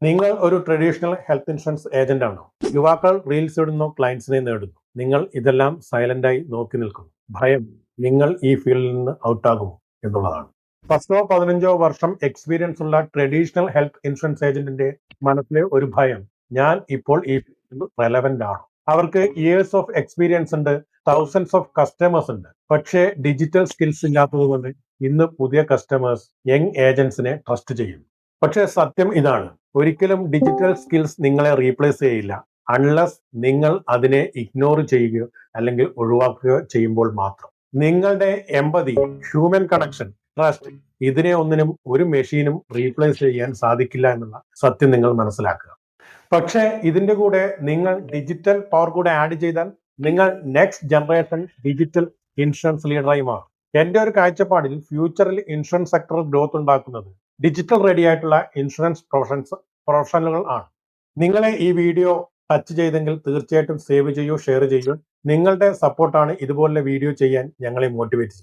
നിങ്ങൾ ഒരു traditional health insurance agent ആണോ? യുവാക്കൾ റീൽസ് ഇടുന്നു, ക്ലയൻസിനെ നേടുന്നു. നിങ്ങൾ ഇതെല്ലാം സൈലന്റായി നോക്കി നിൽക്കുന്നു. ഭയം, നിങ്ങൾ ഈ ഫീൽഡിൽ നിന്ന് ഔട്ടാകുമോ എന്നുള്ളതാണ്. 10-15 വർഷം എക്സ്പീരിയൻസ് ഉള്ള ട്രഡീഷണൽ ഹെൽത്ത് ഇൻഷുറൻസ് ഏജന്റിന്റെ മനസ്സിലെ ഒരു ഭയം, ഞാൻ ഇപ്പോൾ ഈ ഫീൽഡിൽ റെലവന്റ് ആണ്. അവർക്ക് ഇയേഴ്സ് ഓഫ് എക്സ്പീരിയൻസ് ഉണ്ട്, തൗസൻഡ്സ് ഓഫ് കസ്റ്റമേഴ്സ് ഉണ്ട്. പക്ഷേ ഡിജിറ്റൽ സ്കിൽസ് ഇല്ലാത്തതുകൊണ്ട് ഇന്ന് പുതിയ കസ്റ്റമേഴ്സ് യങ് ഏജന്റ്സിനെ ട്രസ്റ്റ് ചെയ്യുന്നു. പക്ഷേ സത്യം ഇതാണ്, ഒരിക്കലും ഡിജിറ്റൽ സ്കിൽസ് നിങ്ങളെ റീപ്ലേസ് ചെയ്യില്ല, അൺലെസ് നിങ്ങൾ അതിനെ ഇഗ്നോർ ചെയ്യുകയോ അല്ലെങ്കിൽ ഒഴിവാക്കുകയോ ചെയ്യുമ്പോൾ മാത്രം. നിങ്ങളുടെ എമ്പതി, ഹ്യൂമൻ കണക്ഷൻ, ട്രസ്റ്റ്, ഇതിനെ ഒന്നിനും ഒരു മെഷീനും റീപ്ലേസ് ചെയ്യാൻ സാധിക്കില്ല എന്നുള്ള സത്യം നിങ്ങൾ മനസ്സിലാക്കുക. പക്ഷേ ഇതിന്റെ കൂടെ നിങ്ങൾ ഡിജിറ്റൽ പവർ കൂടെ ആഡ് ചെയ്താൽ നിങ്ങൾ നെക്സ്റ്റ് ജനറേഷൻ ഡിജിറ്റൽ ഇൻഷുറൻസ് ലീഡറായി മാറും. എന്റെ ഒരു കാഴ്ചപ്പാടിൽ ഫ്യൂച്ചറിൽ ഇൻഷുറൻസ് സെക്ടറിൽ ഗ്രോത്ത് ഉണ്ടാക്കുന്നത് ഡിജിറ്റൽ റെഡി ആയിട്ടുള്ള ഇൻഷുറൻസ് പ്രൊഫഷണലുകൾ ആണ്. നിങ്ങളെ ഈ വീഡിയോ ടച്ച് ചെയ്തെങ്കിൽ തീർച്ചയായിട്ടും സേവ് ചെയ്യൂ, ഷെയർ ചെയ്യൂ. നിങ്ങളുടെ സപ്പോർട്ടാണ് ഇതുപോലുള്ള വീഡിയോ ചെയ്യാൻ ഞങ്ങളെ മോട്ടിവേറ്റ് ചെയ്യും.